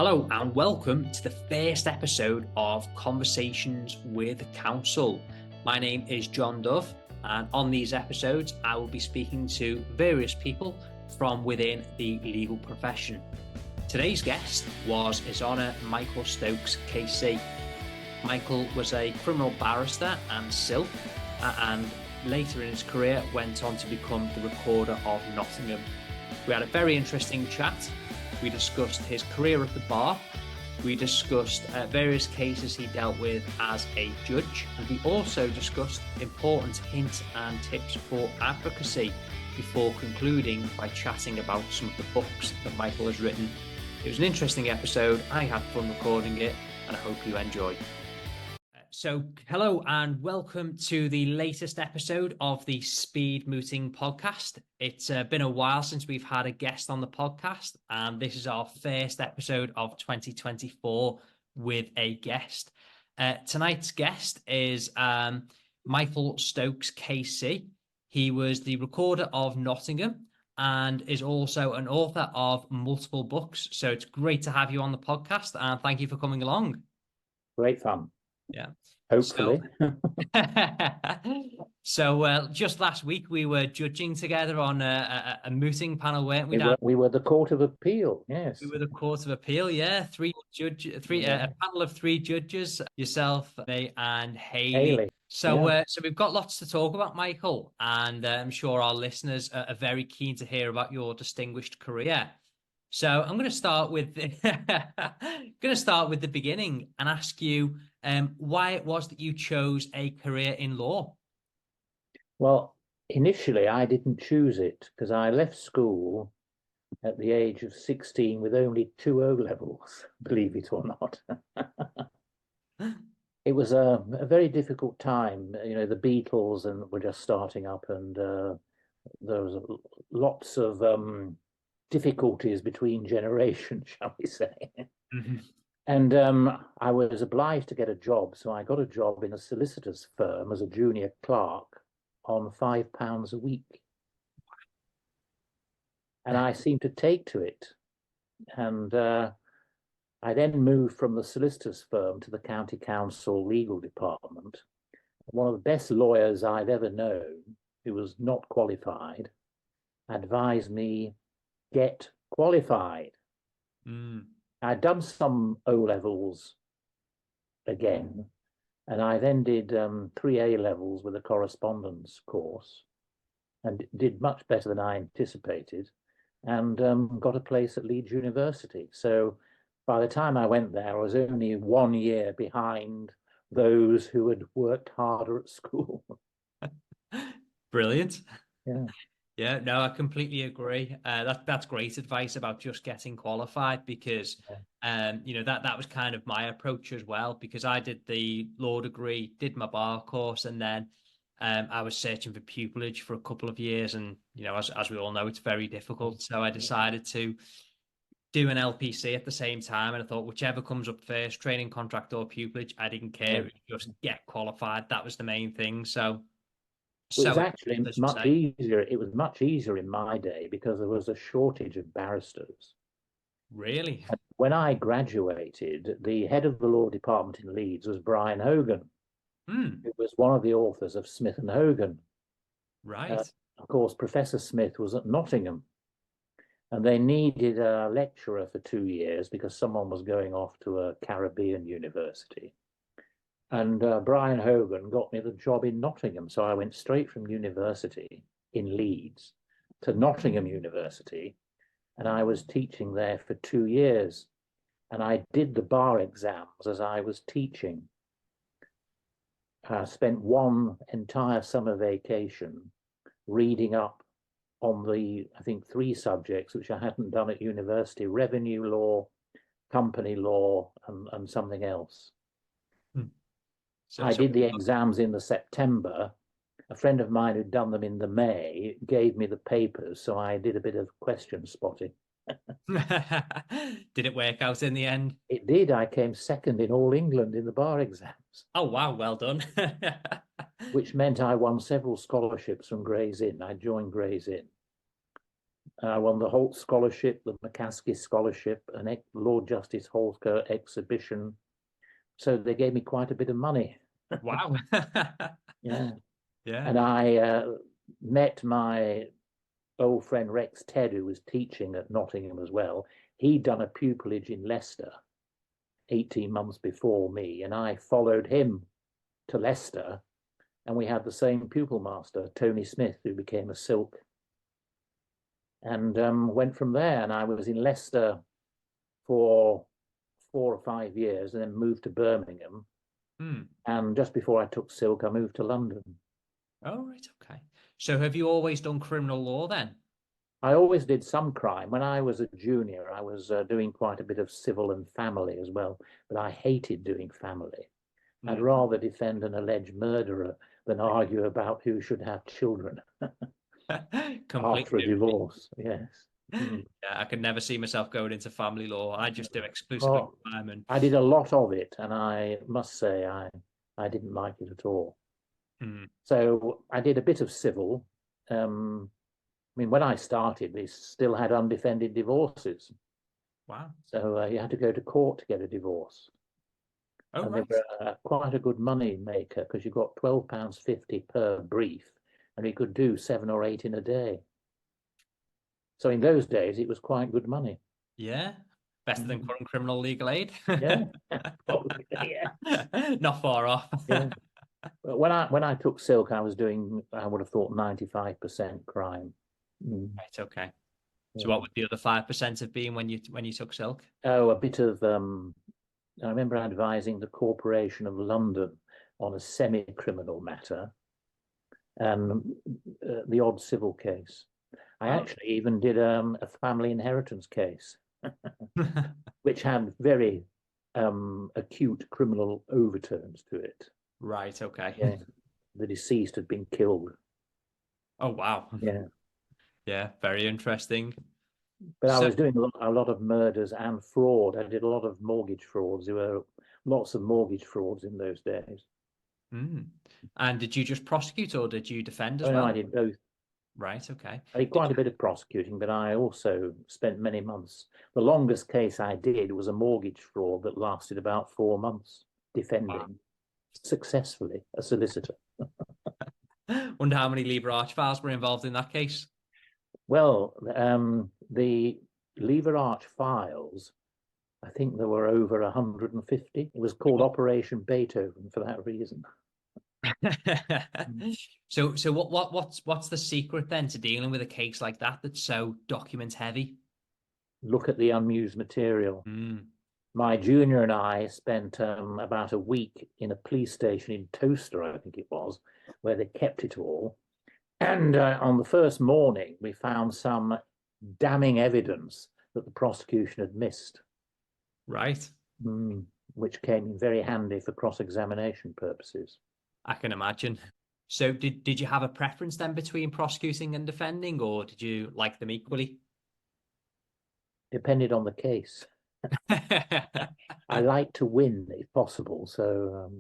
Hello and welcome to the first episode of Conversations with Counsel. My name is John Dove, and on these episodes I will be speaking to various people from within the legal profession. Today's guest was His Honour Michael Stokes KC. Michael was a criminal barrister and SIL, and later in his career went on to become the Recorder of Nottingham. We had a very interesting chat. We discussed his career at the bar. We discussed various cases he dealt with as a judge. And we also discussed important hints and tips for advocacy before concluding by chatting about some of the books that Michael has written. It was an interesting episode. I had fun recording it, and I hope you enjoy. So hello and welcome to the latest episode of the Speed Mooting podcast. It's been a while since we've had a guest on the podcast, and this is our first episode of 2024 with a guest. Tonight's guest is Michael Stokes KC. He was the Recorder of Nottingham and is also an author of multiple books. So it's great to have you on the podcast, and thank you for coming along. Great fun. Yeah. Hopefully. So just last week we were judging together on a mooting panel, weren't we? We were the Court of Appeal, yes. We were the Court of Appeal, yeah. A panel of three judges, yourself, me, and Hayley. So we've got lots to talk about, Michael, and I'm sure our listeners are very keen to hear about your distinguished career. So I'm going to start with the beginning and ask you why it was that you chose a career in law. Well, initially I didn't choose it because I left school at the age of 16 with only 2 O-levels, believe it or not. It was a very difficult time. You know, the Beatles were just starting up, and there was lots of difficulties between generations, shall we say. Mm-hmm. And I was obliged to get a job. So I got a job in a solicitor's firm as a junior clerk on £5 a week. And I seemed to take to it. And I then moved from the solicitor's firm to the county council legal department. One of the best lawyers I've ever known, who was not qualified, advised me, get qualified. I'd done some O-levels again, and I then did 3 A-levels with a correspondence course and did much better than I anticipated, and got a place at Leeds University. So by the time I went there, I was only 1 year behind those who had worked harder at school. Brilliant. Yeah. Yeah, no, I completely agree. That's great advice about just getting qualified, because that was kind of my approach as well, because I did the law degree, did my bar course, and then I was searching for pupillage for a couple of years, and as we all know, it's very difficult. So I decided to do an LPC at the same time, and I thought whichever comes up first, training contract or pupillage, I didn't care. Just get qualified. That was the main thing. So it was actually much easier. It was much easier in my day because there was a shortage of barristers. Really? And when I graduated, the head of the law department in Leeds was Brian Hogan, who was one of the authors of Smith and Hogan. Right. Of course, Professor Smith was at Nottingham, and they needed a lecturer for 2 years because someone was going off to a Caribbean university. And Brian Hogan got me the job in Nottingham. So I went straight from university in Leeds to Nottingham University, and I was teaching there for 2 years. And I did the bar exams as I was teaching. I spent one entire summer vacation reading up on I think 3 subjects, which I hadn't done at university: revenue law, company law, and something else. I did the exams in the September. A friend of mine who'd done them in the May gave me the papers, so I did a bit of question spotting. Did it work out in the end? It did. I came second in all England in the bar exams. Oh, wow. Well done. Which meant I won several scholarships from Gray's Inn. I joined Gray's Inn. I won the Holt Scholarship, the McCaskey Scholarship, an Lord Justice Holker exhibition. So they gave me quite a bit of money. Wow. Yeah. Yeah. And I met my old friend Rex Ted, who was teaching at Nottingham as well. He'd done a pupillage in Leicester 18 months before me, and I followed him to Leicester, and we had the same pupil master, Tony Smith, who became a silk, and went from there. And I was in Leicester for 4 or 5 years, and then moved to Birmingham. And just before I took silk, I moved to London. Oh, right. Okay. So have you always done criminal law then? I always did some crime. When I was a junior, I was doing quite a bit of civil and family as well, but I hated doing family. I'd rather defend an alleged murderer than argue about who should have children after a divorce. Yes. Yeah, I could never see myself going into family law. I just do exclusively crime. And I did a lot of it, and I must say I didn't like it at all. So I did a bit of civil. I mean, when I started, they still had undefended divorces. Wow. So you had to go to court to get a divorce. Oh, and right. they were quite a good money maker, because you got £12.50 per brief, and you could do 7 or 8 in a day. So in those days, it was quite good money. Yeah. Better than current criminal legal aid. Yeah. Probably, yeah. Not far off. Yeah. But when I took silk, I was doing, I would have thought, 95% crime. Right. Okay. So what would the other 5% have been when you took silk? Oh, a bit of I remember advising the Corporation of London on a semi-criminal matter, and the odd civil case. I actually even did a family inheritance case, which had very acute criminal overtones to it. Right. Okay. Yeah, the deceased had been killed. Oh, wow. Yeah. Yeah, very interesting. But I was doing a lot of murders and fraud. I did a lot of mortgage frauds. There were lots of mortgage frauds in those days. And did you just prosecute, or did you defend as well? well? No, I did both. Right. Okay. I did quite a bit of prosecuting, but I also spent many months. The longest case I did was a mortgage fraud that lasted about 4 months, defending successfully a solicitor. Wonder how many Lever Arch files were involved in that case. Well, the Lever Arch files, I think there were over 150. It was called Operation Beethoven for that reason. So what's the secret then to dealing with a case like that that's so document heavy? Look at the unused material. My junior and I spent about a week in a police station in Toaster, I think it was, where they kept it all. And on the first morning, we found some damning evidence that the prosecution had missed. Right. Which came in very handy for cross-examination purposes. I can imagine. So did you have a preference then between prosecuting and defending, or did you like them equally? Depended on the case. I like to win if possible. So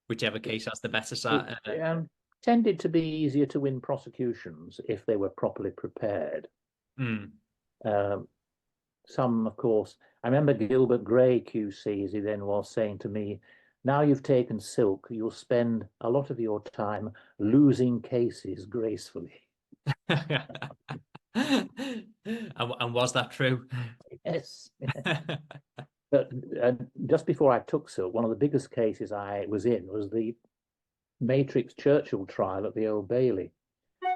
whichever case has the better side. It tended to be easier to win prosecutions if they were properly prepared. Some, of course, I remember Gilbert Gray QC, as he then was, saying to me, now you've taken silk, you'll spend a lot of your time losing cases gracefully. And was that true? Yes. But just before I took silk, one of the biggest cases I was in was the Matrix Churchill trial at the Old Bailey,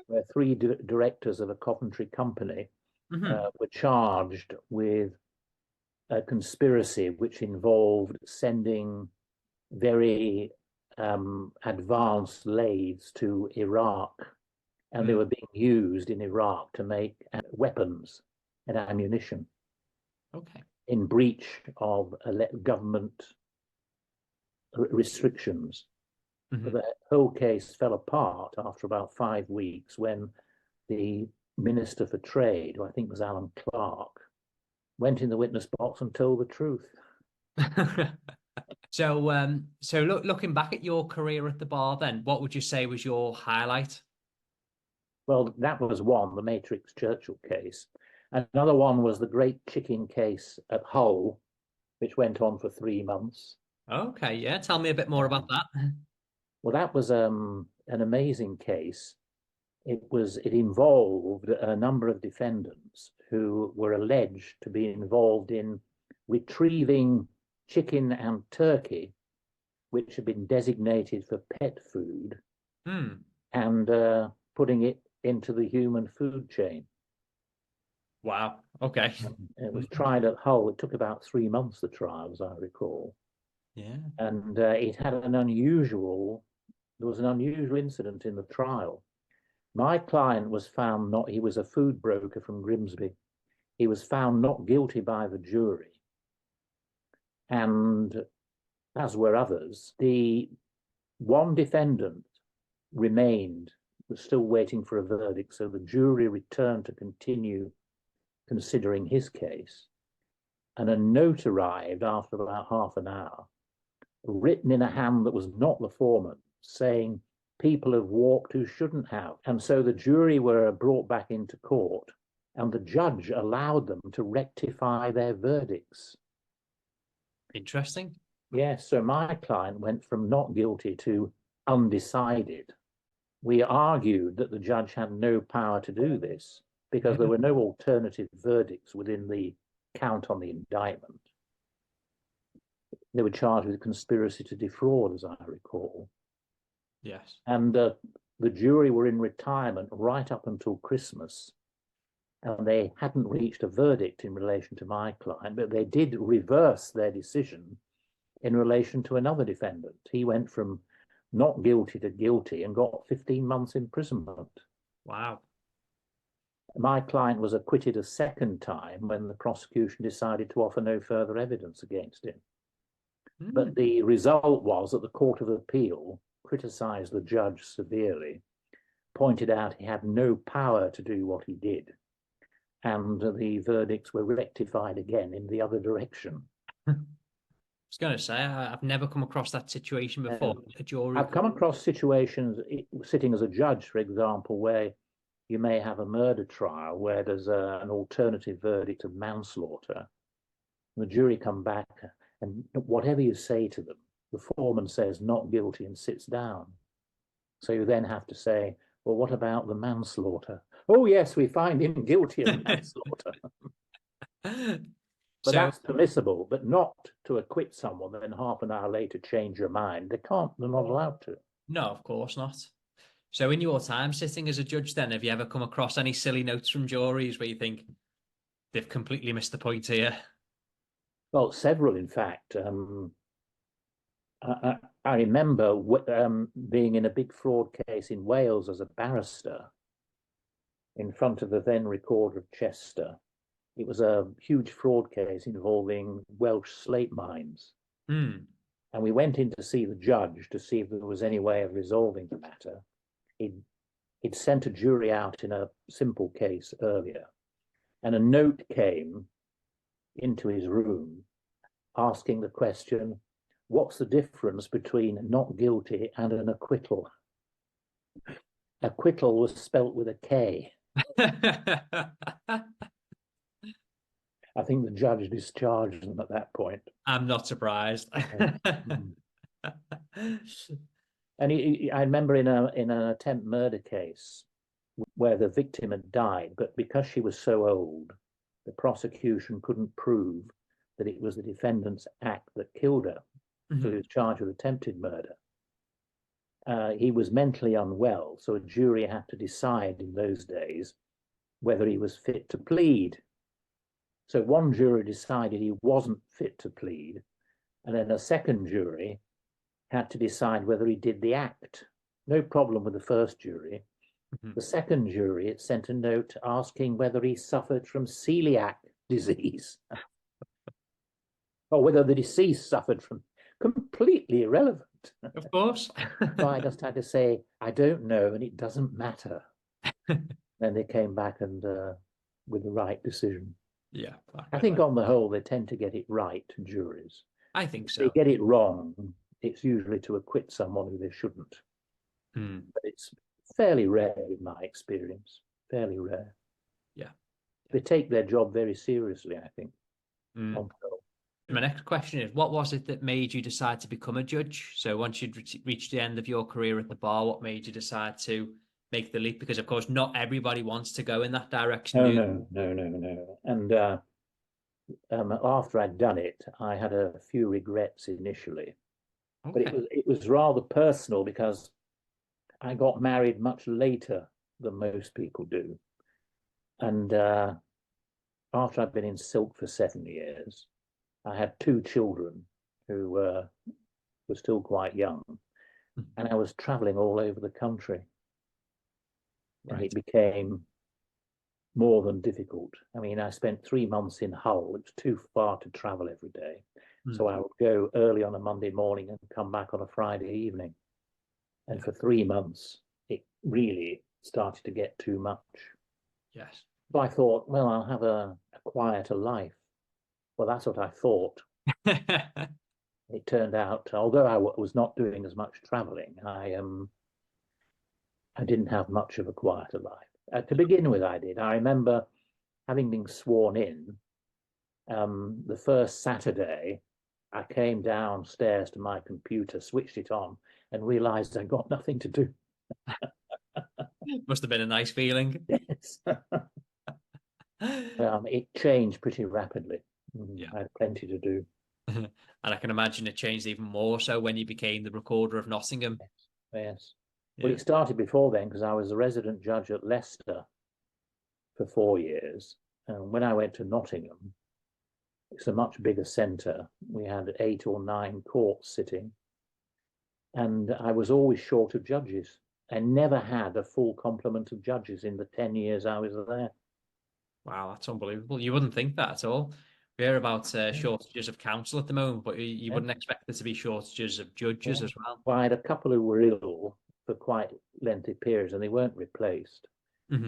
where 3 directors of a Coventry company were charged with a conspiracy which involved sending very advanced lathes to Iraq, and they were being used in Iraq to make weapons and ammunition. Okay. In breach of government restrictions. But the whole case fell apart after about 5 weeks when the Minister for Trade, who I think was Alan Clark, went in the witness box and told the truth. So looking back at your career at the bar then, what would you say was your highlight? Well, that was one, the Matrix Churchill case. Another one was the Great Chicken case at Hull, which went on for 3 months. Okay, yeah. Tell me a bit more about that. Well, that was an amazing case. It involved a number of defendants who were alleged to be involved in retrieving chicken and turkey, which had been designated for pet food, and putting it into the human food chain. Wow. Okay. It was tried at Hull. It took about 3 months, the trial, as I recall. Yeah. And it had there was an unusual incident in the trial. My client was found not, he was a food broker from Grimsby. He was found not guilty by the jury. And as were others, the one defendant remained, was still waiting for a verdict. So the jury returned to continue considering his case. And a note arrived after about half an hour, written in a hand that was not the foreman, saying people have walked who shouldn't have. And so the jury were brought back into court, and the judge allowed them to rectify their verdicts. Interesting. Yes, so my client went from not guilty to undecided. We argued that the judge had no power to do this because there were no alternative verdicts within the count on the indictment. They were charged with conspiracy to defraud, as I recall. Yes. And the jury were in retirement right up until Christmas. And they hadn't reached a verdict in relation to my client, but they did reverse their decision in relation to another defendant. He went from not guilty to guilty and got 15 months imprisonment. Wow. My client was acquitted a second time when the prosecution decided to offer no further evidence against him. But the result was that the Court of Appeal criticised the judge severely, pointed out he had no power to do what he did, and the verdicts were rectified again in the other direction. I was going to say, I've never come across that situation before. A jury. I've come across situations sitting as a judge, for example, where you may have a murder trial where there's an alternative verdict of manslaughter. The jury come back, and whatever you say to them, the foreman says not guilty and sits down. So you then have to say, well, what about the manslaughter? Oh, yes, we find him guilty of manslaughter. But that's permissible, but not to acquit someone and then half an hour later change your mind. They're not allowed to. No, of course not. So in your time sitting as a judge then, have you ever come across any silly notes from juries where you think they've completely missed the point here? Well, several, in fact. I remember being in a big fraud case in Wales as a barrister in front of the then Recorder of Chester. It was a huge fraud case involving Welsh slate mines. And we went in to see the judge to see if there was any way of resolving the matter. He'd sent a jury out in a simple case earlier, and a note came into his room asking the question, what's the difference between not guilty and an acquittal? Acquittal was spelt with a K. I think the judge discharged them at that point. I'm not surprised. And I remember in an attempt murder case where the victim had died, but because she was so old, the prosecution couldn't prove that it was the defendant's act that killed her. So he was charged with attempted murder. He was mentally unwell, so a jury had to decide in those days whether he was fit to plead. So one jury decided he wasn't fit to plead, and then a second jury had to decide whether he did the act. No problem with the first jury. The second jury, it sent a note asking whether he suffered from celiac disease or whether the deceased suffered from, completely irrelevant. Of course. So I just had to say, I don't know, and it doesn't matter. Then they came back and with the right decision. Yeah. I think on the whole, they tend to get it right, juries. I think so. If they get it wrong, it's usually to acquit someone who they shouldn't. But it's fairly rare in my experience, fairly rare. Yeah. They take their job very seriously, I think. Mm. My next question is, what was it that made you decide to become a judge? So once you'd reached the end of your career at the bar, what made you decide to make the leap? Because of course, not everybody wants to go in that direction. No. And after I'd done it, I had a few regrets initially, but Okay. it was rather personal because I got married much later than most people do, and after I'd been in silk for 7 years, I had two children who were still quite young, and I was traveling all over the country, and Right. it became more than difficult. I mean, I spent 3 months in Hull. It was too far to travel every day. So I would go early on a Monday morning and come back on a Friday evening. And for 3 months, it really started to get too much. Yes. So I thought, well, I'll have a quieter life. Well, that's what I thought. It turned out, although I was not doing as much traveling, I didn't have much of a quieter life. To begin with, I did. I remember having been sworn in, the first Saturday, I came downstairs to my computer, switched it on, and realized I got nothing to do. Must have been a nice feeling. Yes. It changed pretty rapidly. Yeah. I had plenty to do. And I can imagine it changed even more so when you became the Recorder of Nottingham. Yes. Yeah. Well, it started before then because I was a resident judge at Leicester for 4 years. And when I went to Nottingham, it's a much bigger centre. We had 8 or 9 courts sitting, and I was always short of judges. I never had a full complement of judges in the 10 years I was there. Wow, that's unbelievable. You wouldn't think that at all. We hear about shortages of counsel at the moment, but you wouldn't expect there to be shortages of judges as well. Well, I had a couple who were ill for quite lengthy periods and they weren't replaced.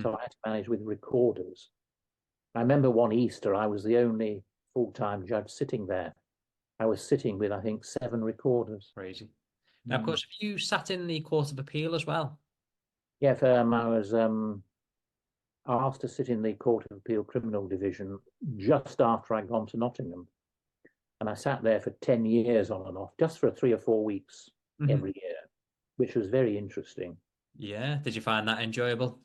So I had to manage with recorders. I remember one Easter, I was the only full-time judge sitting there. I was sitting with, I think, 7 recorders. Crazy. Now, of course, have you sat in the Court of Appeal as well? Yes, I was asked to sit in the Court of Appeal Criminal Division just after I'd gone to Nottingham. And I sat there for 10 years on and off, just for 3 or 4 weeks every year, which was very interesting. Yeah. Did you find that enjoyable?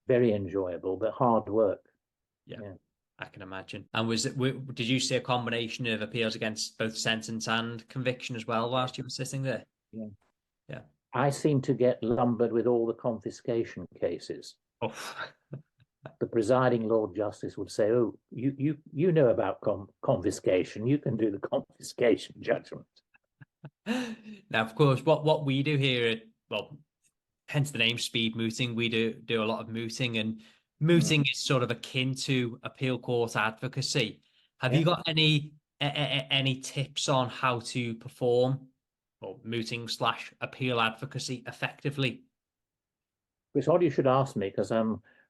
Very enjoyable, but hard work. Yeah. I can imagine. And did you see a combination of appeals against both sentence and conviction as well whilst you were sitting there? Yeah. I seem to get lumbered with all the confiscation cases. Oh. The presiding Lord Justice would say, "Oh, you know about confiscation. You can do the confiscation judgment." Now, of course, what we do here, well, hence the name Speed Mooting, we do a lot of mooting, and mooting is sort of akin to appeal court advocacy. Have you got any tips on how to perform or mooting / appeal advocacy effectively? It's odd you should ask me because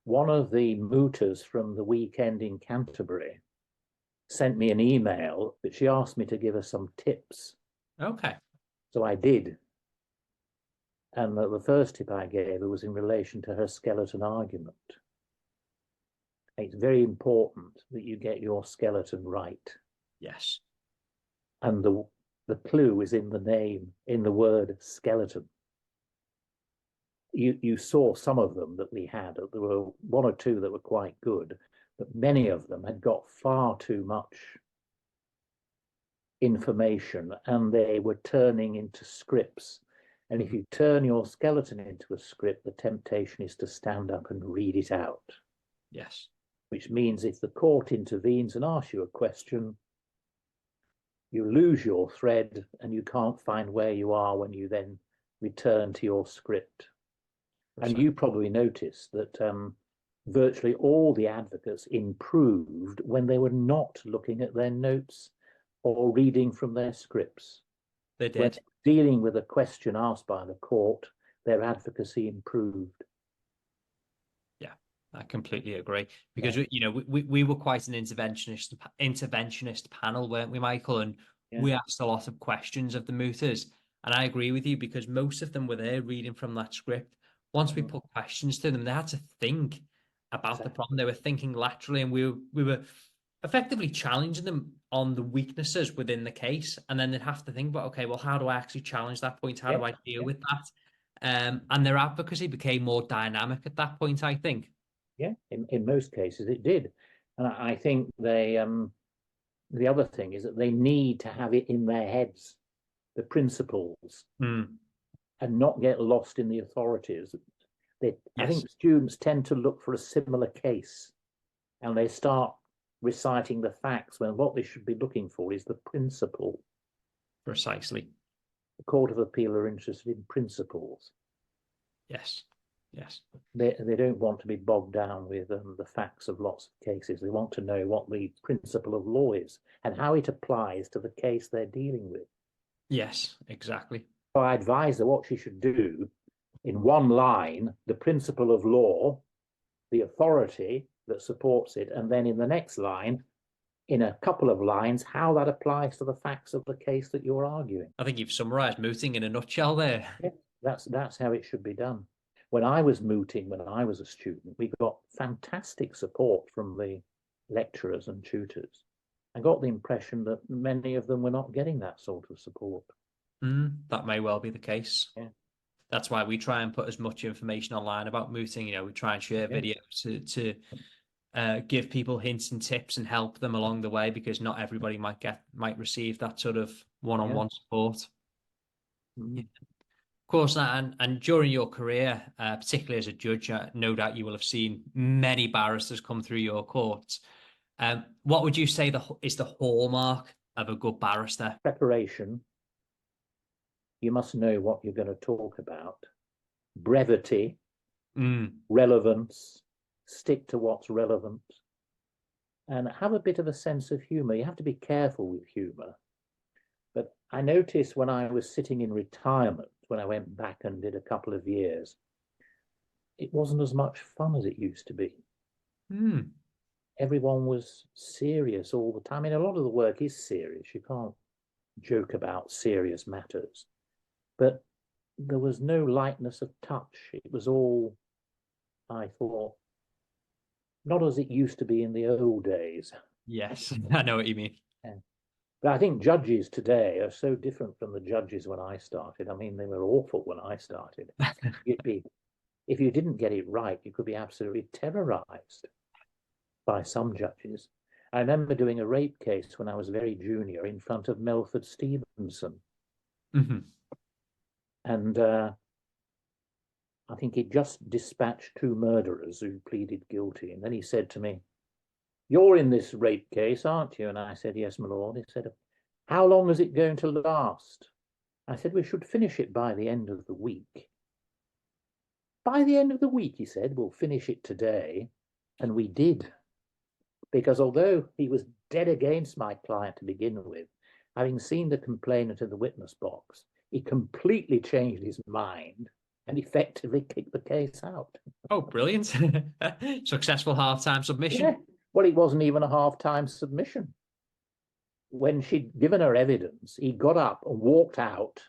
one of the mooters from the weekend in Canterbury sent me an email, but she asked me to give her some tips. Okay. So I did. And the first tip I gave her was in relation to her skeleton argument. It's very important that you get your skeleton right. Yes. And the clue is in the name, in the word skeleton. You saw some of them that we had. There were 1 or 2 that were quite good, but many of them had got far too much information and they were turning into scripts. And if you turn your skeleton into a script, the temptation is to stand up and read it out. Yes. Which means if the court intervenes and asks you a question, you lose your thread and you can't find where you are when you then return to your script. And you probably noticed that virtually all the advocates improved when they were not looking at their notes or reading from their scripts. They did. When dealing with a question asked by the court, their advocacy improved. Yeah, I completely agree. Because we were quite an interventionist panel, weren't we, Michael? And we asked a lot of questions of the mooters. And I agree with you because most of them were there reading from that script. once we put questions to them, they had to think about the problem. They were thinking laterally, and we were effectively challenging them on the weaknesses within the case. And then they'd have to think about, okay, well, how do I actually challenge that point? How do I deal with that? And their advocacy became more dynamic at that point, I think. Yeah, in most cases it did. And I think the other thing is that they need to have it in their heads, the principles, and not get lost in the authorities. I think students tend to look for a similar case and they start reciting the facts when what they should be looking for is the principle. Precisely. The Court of Appeal are interested in principles. Yes. Yes. They don't want to be bogged down with the facts of lots of cases. They want to know what the principle of law is and how it applies to the case they're dealing with. Yes, exactly. So I advise her what she should do in one line, the principle of law, the authority that supports it, and then in the next line, in a couple of lines, how that applies to the facts of the case that you're arguing. I think you've summarised mooting in a nutshell there. Yeah, that's how it should be done. When I was mooting, when I was a student, we got fantastic support from the lecturers and tutors. I got the impression that many of them were not getting that sort of support. That may well be the case. Yeah. That's why we try and put as much information online about mooting. You know, we try and share videos to give people hints and tips and help them along the way, because not everybody might receive that sort of one-on-one support. Yeah. Of course, and during your career, particularly as a judge, no doubt you will have seen many barristers come through your courts. What would you say is the hallmark of a good barrister? Preparation. You must know what you're going to talk about. Brevity, relevance, stick to what's relevant, and have a bit of a sense of humor. You have to be careful with humor. But I noticed when I was sitting in retirement, when I went back and did a couple of years, it wasn't as much fun as it used to be. Everyone was serious all the time. I mean, a lot of the work is serious. You can't joke about serious matters. But there was no lightness of touch. It was all, I thought, not as it used to be in the old days. Yes, I know what you mean. Yeah. But I think judges today are so different from the judges when I started. I mean, they were awful when I started. If you didn't get it right, you could be absolutely terrorized by some judges. I remember doing a rape case when I was very junior in front of Melford Stevenson. And I think he just dispatched 2 murderers who pleaded guilty. And then he said to me, "You're in this rape case, aren't you?" And I said, "Yes, my lord." He said, "How long is it going to last?" I said, "We should finish it by the end of the week." "By the end of the week," he said, "we'll finish it today." And we did. Because although he was dead against my client to begin with, having seen the complainant in the witness box, he completely changed his mind and effectively kicked the case out. Oh, brilliant. Successful half-time submission. Yeah. Well, it wasn't even a half-time submission. When she'd given her evidence, he got up and walked out.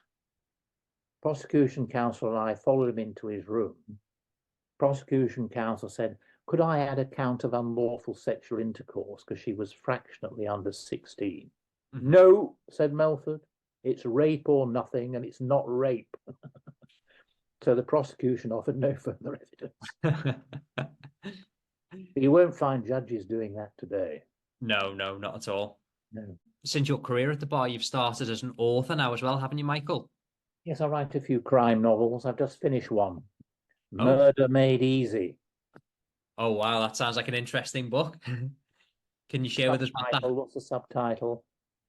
Prosecution counsel and I followed him into his room. Prosecution counsel said, "Could I add a count of unlawful sexual intercourse because she was fractionally under 16? "No," said Melford. "It's rape or nothing, and it's not rape." So the prosecution offered no further evidence. You won't find judges doing that today. No, not at all. No. Since your career at the bar, you've started as an author now as well, haven't you, Michael? Yes, I write a few crime novels. I've just finished one, Murder Made Easy. Oh, wow, that sounds like an interesting book. Can you share with us what that? What's the subtitle?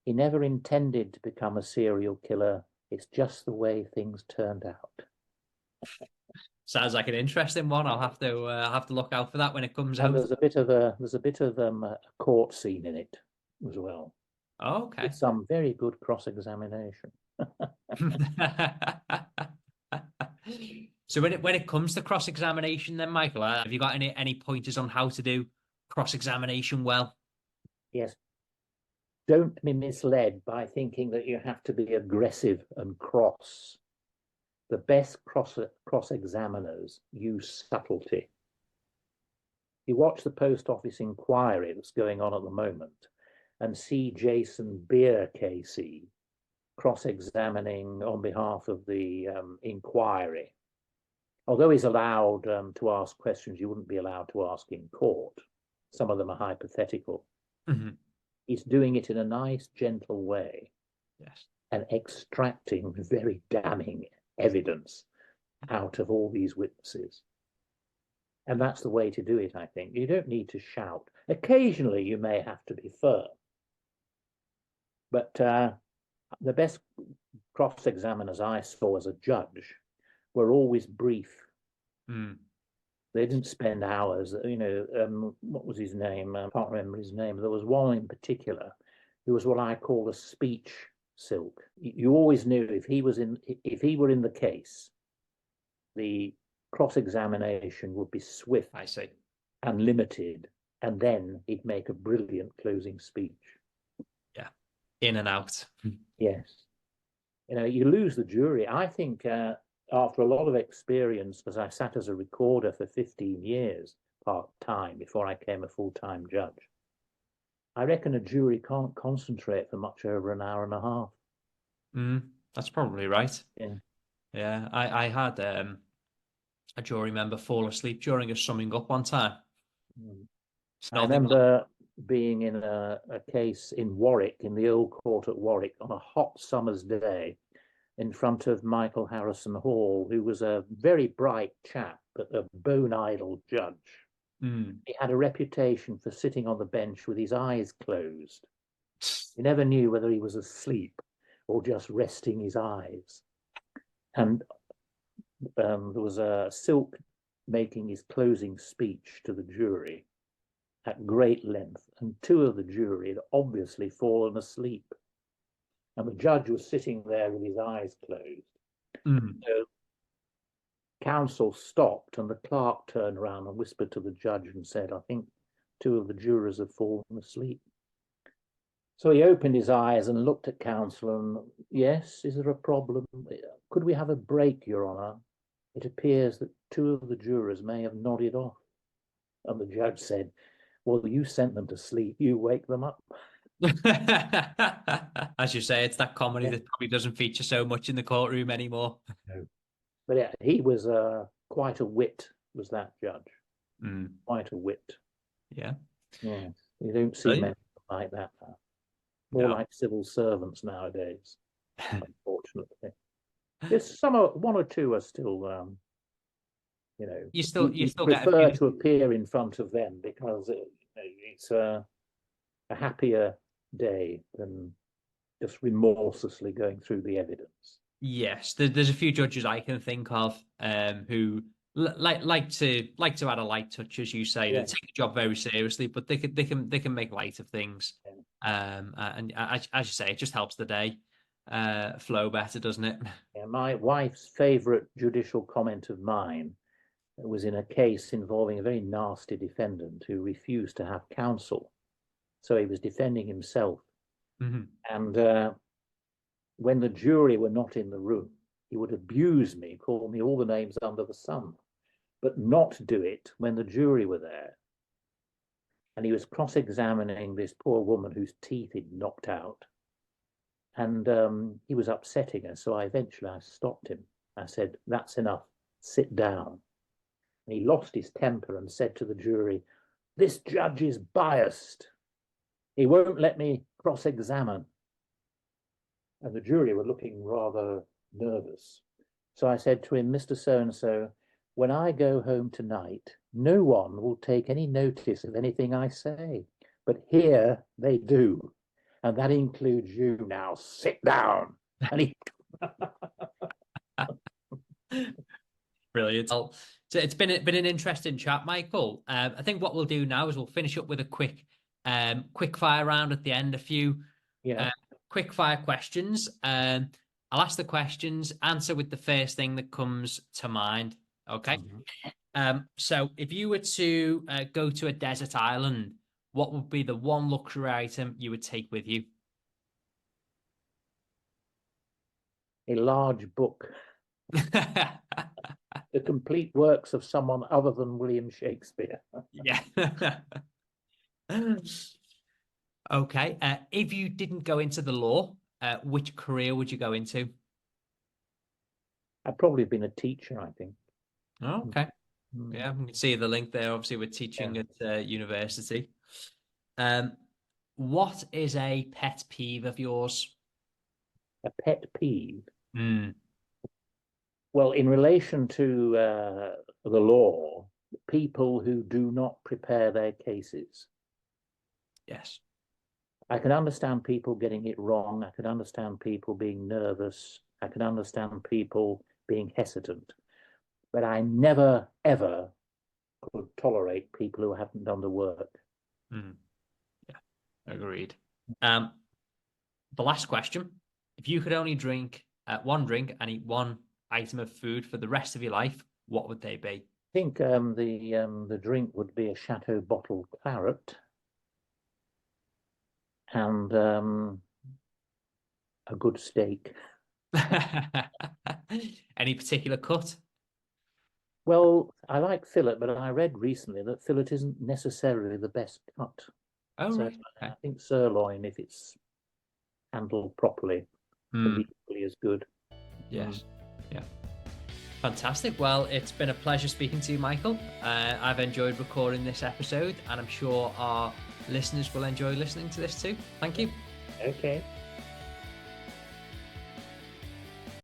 He never intended to become a serial killer. It's just the way things turned out. Sounds like an interesting one. I'll have to look out for that when it comes out. There's a bit of a court scene in it as well. Oh, okay. With some very good cross-examination. So when it comes to cross-examination, then, Michael, have you got any pointers on how to do cross-examination well? Yes. Don't be misled by thinking that you have to be aggressive and cross. the best cross-examiners use subtlety. You watch the post office inquiry that's going on at the moment and see Jason Beer KC cross-examining on behalf of the inquiry. Although he's allowed to ask questions you wouldn't be allowed to ask in court, some of them are hypothetical. Mm-hmm. He's doing it in a nice, gentle way. Yes. And extracting very damning evidence out of all these witnesses. And that's the way to do it, I think. You don't need to shout. Occasionally, you may have to be firm. But the best cross-examiners I saw as a judge were always brief. Mm. They didn't spend hours, what was his name? I can't remember his name. There was one in particular who was what I call a speech silk. You always knew if he were in the case, the cross-examination would be swift, I see, and limited, and then he'd make a brilliant closing speech. Yeah, in and out. Yes, you lose the jury. I think after a lot of experience, because I sat as a recorder for 15 years part-time before I became a full-time judge, I reckon a jury can't concentrate for much over an hour and a half. That's probably right. Yeah. I had a jury member fall asleep during a summing up one time. I remember being in a case in Warwick, in the Old Court at Warwick, on a hot summer's day in front of Michael Harrison Hall, who was a very bright chap, but a bone-idle judge. He had a reputation for sitting on the bench with his eyes closed. You never knew whether he was asleep or just resting his eyes. And there was a Silk making his closing speech to the jury at great length, and two of the jury had obviously fallen asleep. And the judge was sitting there with his eyes closed. So counsel stopped, and the clerk turned around and whispered to the judge and said, I think two of the jurors have fallen asleep. So he opened his eyes and looked at counsel and, yes, is there a problem? Could we have a break, Your Honour? It appears that two of the jurors may have nodded off. And the judge said, well, you sent them to sleep, you wake them up. As you say, it's that comedy that probably doesn't feature so much in the courtroom anymore. No. But yeah, he was quite a wit, was that judge. Quite a wit. Yeah. Yeah. You don't see many like that now. More like civil servants nowadays, unfortunately. There's one or two are still, you still prefer to appear in front of them because it's a happier day than just remorselessly going through the evidence. Yes, there's a few judges I can think of who like to add a light touch, as you say. They take the job very seriously, but they can make light of things. And as you say, it just helps the day flow better, doesn't it? Yeah, my wife's favourite judicial comment of mine was in a case involving a very nasty defendant who refused to have counsel. So he was defending himself. And when the jury were not in the room, he would abuse me, call me all the names under the sun, but not do it when the jury were there. And he was cross-examining this poor woman whose teeth he'd knocked out. And he was upsetting her. So eventually I stopped him. I said, that's enough, sit down. And he lost his temper and said to the jury, this judge is biased. He won't let me cross-examine. And the jury were looking rather nervous. So I said to him, Mr. So-and-so, when I go home tonight, no one will take any notice of anything I say. But here they do. And that includes you. Now sit down. And he... Brilliant. Well, so it's been an interesting chat, Michael. I think what we'll do now is we'll finish up with a quick fire round at the end, a few quick fire questions. I'll ask the questions, answer with the first thing that comes to mind. Okay. So if you were to go to a desert island, what would be the one luxury item you would take with you? A large book. The complete works of someone other than William Shakespeare. Yeah. Okay. If you didn't go into the law, which career would you go into? I've probably been a teacher, I think. Oh, okay. Mm. Yeah, we can see the link there. Obviously, we're teaching at university. What is a pet peeve of yours? A pet peeve. Mm, Well, in relation to the law, people who do not prepare their cases. yes. I can understand people getting it wrong. I can understand people being nervous. I can understand people being hesitant. But I never, ever could tolerate people who haven't done the work. Mm, yeah, agreed. The last question. If you could only drink one drink and eat one item of food for the rest of your life, what would they be? I think the drink would be a Chateau bottle claret and a good steak. Any particular cut? Well, I like fillet, but I read recently that fillet isn't necessarily the best cut. Oh, So right. Okay. I think sirloin, if it's handled properly, can be equally as good. Yes. Yeah. Fantastic. Well, it's been a pleasure speaking to you, Michael. I've enjoyed recording this episode, and I'm sure our listeners will enjoy listening to this too. Thank you. Okay.